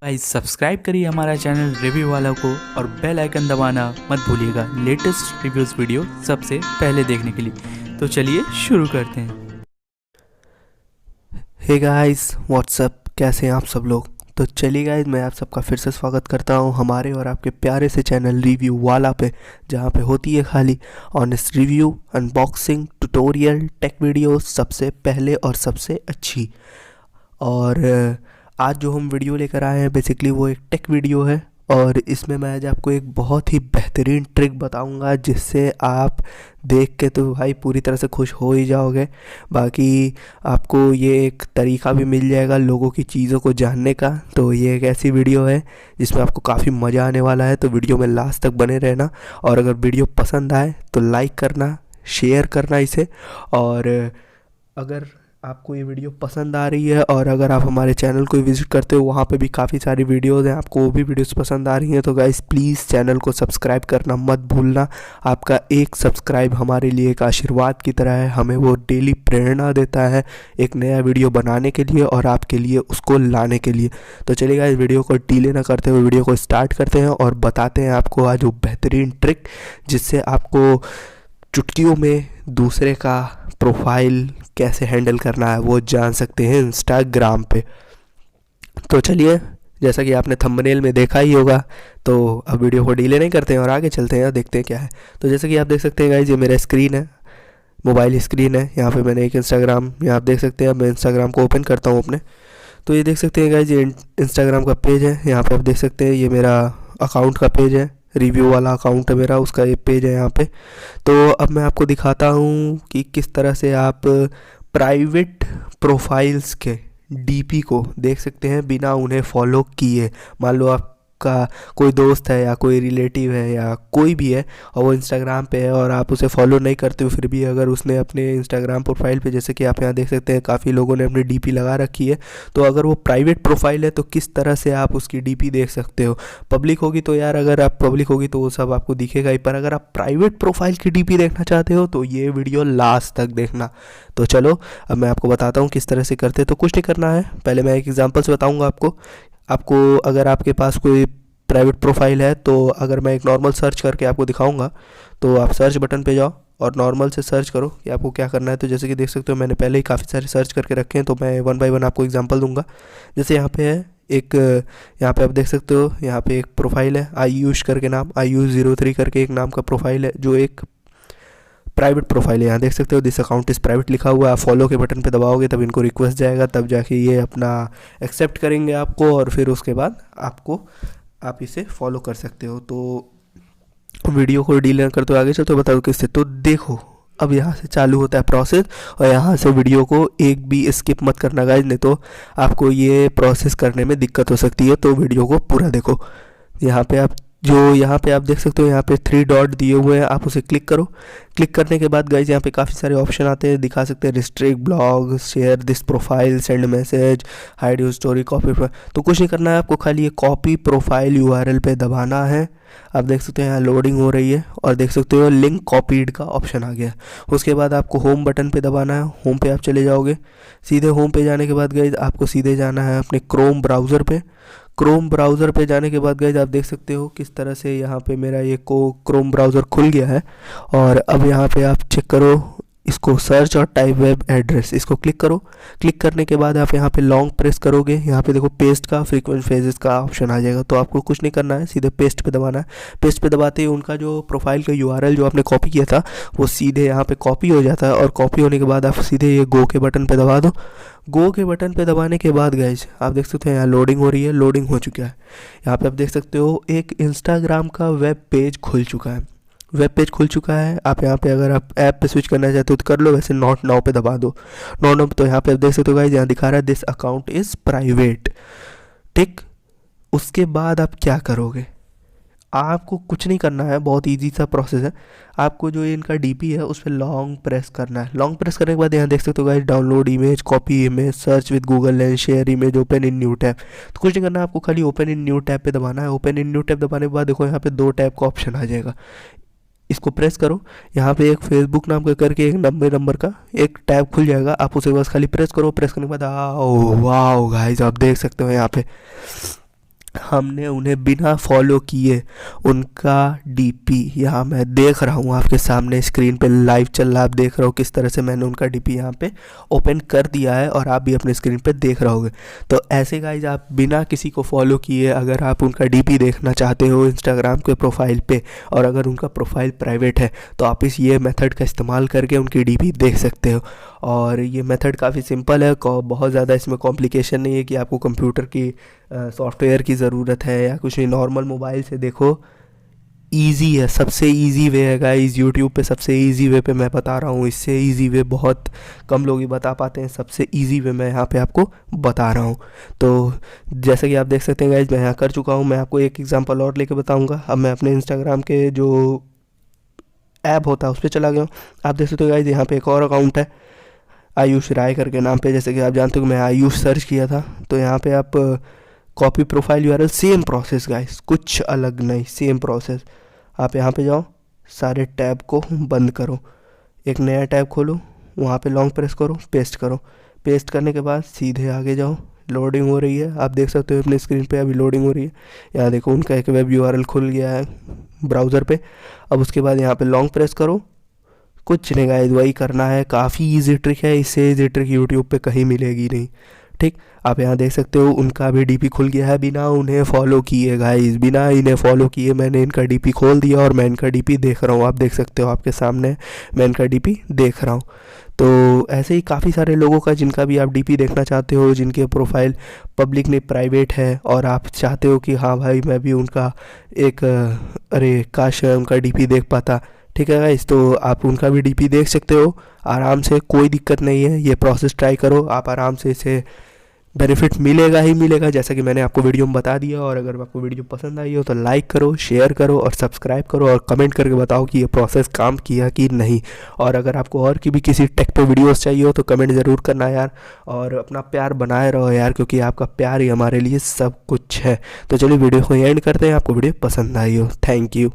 Guys subscribe करिए हमारा channel review वाला को और बेल आइकन दबाना मत भूलिएगा लेटेस्ट रिव्यूज़ वीडियो सबसे पहले देखने के लिए। तो चलिए शुरू करते हैं। हे गाइस व्हाट्सअप, कैसे हैं आप सब लोग। तो चलिए गाइस, मैं आप सबका फिर से स्वागत करता हूं हमारे और आपके प्यारे से चैनल रिव्यू वाला पे, जहां पे होती है खाली honest review, unboxing, tutorial, take video सबसे पहले और सबसे अच्छी। और आज जो हम वीडियो लेकर आए हैं बेसिकली वो एक टेक वीडियो है, और इसमें मैं आज आपको एक बहुत ही बेहतरीन ट्रिक बताऊंगा जिससे आप देख के तो भाई पूरी तरह से खुश हो ही जाओगे। बाकी आपको ये एक तरीका भी मिल जाएगा लोगों की चीज़ों को जानने का। तो ये एक ऐसी वीडियो है जिसमें आपको काफ़ी मज़ा आने वाला है, तो वीडियो में लास्ट तक बने रहना। और अगर वीडियो पसंद आए तो लाइक करना, शेयर करना इसे। और अगर आपको ये वीडियो पसंद आ रही है और अगर आप हमारे चैनल को विज़िट करते हो, वहाँ पे भी काफ़ी सारी वीडियोज़ हैं, आपको वो भी वीडियोज़ पसंद आ रही हैं, तो गाइस प्लीज़ चैनल को सब्सक्राइब करना मत भूलना। आपका एक सब्सक्राइब हमारे लिए एक आशीर्वाद की तरह है, हमें वो डेली प्रेरणा देता है एक नया वीडियो बनाने के लिए और आपके लिए उसको लाने के लिए। तो चलिए गाइस, वीडियो को डिले ना करते हुए वीडियो को स्टार्ट करते हैं और बताते हैं आपको आज वो बेहतरीन ट्रिक जिससे आपको चुटकियों में दूसरे का प्रोफाइल कैसे हैंडल करना है वो जान सकते हैं इंस्टाग्राम पे। तो चलिए, जैसा कि आपने थंबनेल में देखा ही होगा, तो अब वीडियो को डिले नहीं करते हैं और आगे चलते हैं और देखते हैं क्या है। तो जैसे कि आप देख सकते हैं गाइस, ये मेरा स्क्रीन है, मोबाइल स्क्रीन है। यहाँ पे मैंने एक इंस्टाग्राम, यहाँ आप देख सकते हैं। मैं इंस्टाग्राम को ओपन करता हूँ अपने, तो ये देख सकते हैं गाइस, ये इंस्टाग्राम का पेज है। यहाँ पर आप देख सकते हैं ये मेरा अकाउंट का पेज है, रिव्यू वाला अकाउंट है मेरा, उसका ये पेज है यहाँ पे। तो अब मैं आपको दिखाता हूँ कि किस तरह से आप प्राइवेट प्रोफाइल्स के डीपी को देख सकते हैं बिना उन्हें फॉलो किए। मान लो आपका कोई दोस्त है या कोई रिलेटिव है या कोई भी है और वो इंस्टाग्राम पे है और आप उसे फॉलो नहीं करते हो, फिर भी अगर उसने अपने इंस्टाग्राम प्रोफाइल पे, जैसे कि आप यहाँ देख सकते हैं काफ़ी लोगों ने अपनी डीपी लगा रखी है, तो अगर वो प्राइवेट प्रोफाइल है तो किस तरह से आप उसकी डीपी देख सकते हो। पब्लिक होगी तो यार, अगर आप पब्लिक होगी तो वो सब आपको दिखेगा ही, पर अगर आप प्राइवेट प्रोफाइल की डीपी देखना चाहते हो तो ये वीडियो लास्ट तक देखना। तो चलो अब मैं आपको बताता हूँ किस तरह से करते हैं। तो कुछ नहीं करना है, पहले मैं एक एग्जांपल से बताऊँगा आपको अगर आपके पास कोई प्राइवेट प्रोफाइल है, तो अगर मैं एक नॉर्मल सर्च करके आपको दिखाऊंगा, तो आप सर्च बटन पे जाओ और नॉर्मल से सर्च करो कि आपको क्या करना है। तो जैसे कि देख सकते हो मैंने पहले ही काफ़ी सारे सर्च करके रखे हैं, तो मैं वन बाय वन आपको एग्जांपल दूंगा। जैसे यहाँ पे है एक, यहाँ पे आप देख सकते हो यहाँ पे एक प्रोफाइल है आयुष करके नाम, आयुष03 करके एक नाम का प्रोफाइल है जो एक प्राइवेट प्रोफाइल है। यहाँ देख सकते हो दिस अकाउंट इज़ प्राइवेट लिखा हुआ है। आप फॉलो के बटन पे दबाओगे तब इनको रिक्वेस्ट जाएगा, तब जाके ये अपना एक्सेप्ट करेंगे आपको, और फिर उसके बाद आप इसे फॉलो कर सकते हो। तो वीडियो को डीले न करते हो, आगे चलते हो बताओ किससे। तो देखो अब यहाँ से चालू होता है प्रोसेस, और यहाँ से वीडियो को एक भी स्किप मत करना गाइज, नहीं तो आपको ये प्रोसेस करने में दिक्कत हो सकती है। तो वीडियो को पूरा देखो। यहाँ पे आप देख सकते हो, यहाँ पे 3 डॉट दिए हुए हैं, आप उसे क्लिक करो। क्लिक करने के बाद गाइज यहाँ पे काफ़ी सारे ऑप्शन आते हैं, दिखा सकते हैं restrict blog, share this profile, send message, hide your story, copy. तो कुछ नहीं करना है आपको, खाली ये कॉपी प्रोफाइल यूआरएल पे दबाना है। आप देख सकते हो यहाँ लोडिंग हो रही है और देख सकते हो लिंक कॉपीड का ऑप्शन आ गया। उसके बाद आपको होम बटन पे दबाना है, होम पे आप चले जाओगे। सीधे होम पे जाने के बाद गाइज आपको सीधे जाना है अपने क्रोम ब्राउज़र पे। क्रोम ब्राउज़र पे जाने के बाद गाइज आप देख सकते हो किस तरह से यहाँ पे मेरा ये क्रोम ब्राउज़र खुल गया है। और अब यहाँ पे आप चेक करो इसको, सर्च और टाइप वेब एड्रेस, इसको क्लिक करो। क्लिक करने के बाद आप यहाँ पे लॉन्ग प्रेस करोगे, यहाँ पे देखो पेस्ट का फ्रीक्वेंट फेजेस का ऑप्शन आ जाएगा। तो आपको कुछ नहीं करना है, सीधे पेस्ट पे दबाना है। पेस्ट पे दबाते ही उनका जो प्रोफाइल का यूआरएल जो आपने कॉपी किया था वो सीधे यहाँ पे कॉपी हो जाता है, और कॉपी होने के बाद आप सीधे ये गो के बटन पे दबा दो। गो के बटन पे दबाने के बाद गाइज आप देख सकते हो यहाँ लोडिंग हो रही है, लोडिंग हो चुका है। यहाँ पे आप देख सकते हो एक इंस्टाग्राम का वेब पेज खुल चुका है, वेब पेज खुल चुका है। आप यहाँ पे अगर आप ऐप पे स्विच करना चाहते हो तो कर लो, वैसे नॉट नाउ पे दबा दो। नॉट नाउ तो यहाँ पे आप देख सकते हो गाइज यहाँ दिखा रहा है दिस अकाउंट इज़ प्राइवेट, ठीक। उसके बाद आप क्या करोगे, आपको कुछ नहीं करना है, बहुत इजी सा प्रोसेस है। आपको जो इनका डीपी है उस पर लॉन्ग प्रेस करना है। लॉन्ग प्रेस करने के बाद यहाँ देख सकते हो guys download image, copy image, search with Google lens, share image, open in new tab. तो कुछ नहीं करना, आपको खाली ओपन इन न्यू टैब पे दबाना है। ओपन इन न्यू टैब दबाने के बाद देखो यहाँ पे 2 टैब का ऑप्शन आ जाएगा, इसको प्रेस करो। यहाँ पे एक फेसबुक नाम का करके एक नंबर का एक टैब खुल जाएगा, आप उसे बस खाली प्रेस करो। प्रेस करने के बाद वाह गाइस आप देख सकते हो यहाँ पे हमने उन्हें बिना फॉलो किए उनका डीपी यहाँ मैं देख रहा हूँ आपके सामने स्क्रीन पे लाइव चल रहा है। आप देख रहे हो किस तरह से मैंने उनका डीपी यहाँ पे ओपन कर दिया है और आप भी अपने स्क्रीन पे देख रहे होगे। तो ऐसे गाइज आप बिना किसी को फॉलो किए अगर आप उनका डीपी देखना चाहते हो इंस्टाग्राम के प्रोफाइल पे, और अगर उनका प्रोफाइल प्राइवेट है तो आप इस ये मेथड का इस्तेमाल करके उनकी डीपी देख सकते हो। और ये मेथड काफ़ी सिंपल है, बहुत ज़्यादा इसमें कॉम्प्लिकेशन नहीं है कि आपको कंप्यूटर की सॉफ्टवेयर की ज़रूरत है या कुछ नहीं, नॉर्मल मोबाइल से देखो। ईज़ी है, सबसे ईज़ी वे है गाइस। यूट्यूब पे सबसे ईज़ी वे पे मैं बता रहा हूँ, इससे ईज़ी वे बहुत कम लोग ही बता पाते हैं। सबसे ईज़ी वे मैं यहाँ पे आपको बता रहा हूँ। तो जैसे कि आप देख सकते हैं गाइस, मैं यहाँ कर चुका हूँ। मैं आपको एक एग्जांपल और लेके बताऊँगा। अब मैं अपने इंस्टाग्राम के जो ऐप होता है उस पर चला गया हूँ। आप देख सकते हो गाइस, यहाँ पे एक और अकाउंट है आयुष राय करके नाम पे। जैसे कि आप जानते हो कि मैं आयुष सर्च किया था, तो यहाँ पे आप copy profile URL, same process guys, कुछ अलग नहीं, सेम प्रोसेस। आप यहाँ पे जाओ, सारे टैब को बंद करो, एक नया टैब खोलो, वहाँ पे लॉन्ग प्रेस करो, पेस्ट करो। पेस्ट करने के बाद सीधे आगे जाओ, लोडिंग हो रही है, आप देख सकते हो अपने स्क्रीन पे अभी लोडिंग हो रही है। यहाँ देखो उनका एक वेब यूआरएल खुल गया है ब्राउज़र पे। अब उसके बाद यहाँ पे लॉन्ग प्रेस करो, कुछ नहीं गाइस, वही करना है। काफ़ी इजी ट्रिक है, इससे इजी ट्रिक यूट्यूब पे कहीं मिलेगी नहीं। ठीक, आप यहाँ देख सकते हो उनका भी डीपी खुल गया है बिना उन्हें फॉलो किए गाइस, बिना इन्हें फॉलो किए मैंने इनका डीपी खोल दिया और मैं इनका डीपी देख रहा हूँ। आप देख सकते हो आपके सामने मैं इनका डीपी देख रहा हूँ। तो ऐसे ही काफ़ी सारे लोगों का जिनका भी आप डीपी देखना चाहते हो, जिनके प्रोफाइल पब्लिक नहीं प्राइवेट है, और आप चाहते हो कि हाँ भाई मैं भी उनका एक अरे काश उनका डीपी देख पाता। ठीक है गाइस, तो आप उनका भी डीपी देख सकते हो आराम से, कोई दिक्कत नहीं है। ये प्रोसेस ट्राई करो, आप आराम से इसे बेनिफिट मिलेगा ही मिलेगा, जैसा कि मैंने आपको वीडियो में बता दिया। और अगर आपको वीडियो पसंद आई हो तो लाइक करो, शेयर करो और सब्सक्राइब करो, और कमेंट करके बताओ कि ये प्रोसेस काम किया कि नहीं। और अगर आपको और की भी किसी टेक पे वीडियोस चाहिए हो तो कमेंट ज़रूर करना यार, और अपना प्यार बनाए रहो यार, क्योंकि आपका प्यार ही हमारे लिए सब कुछ है। तो चलिए वीडियो को एंड करते हैं, आपको वीडियो पसंद आई हो। Thank you.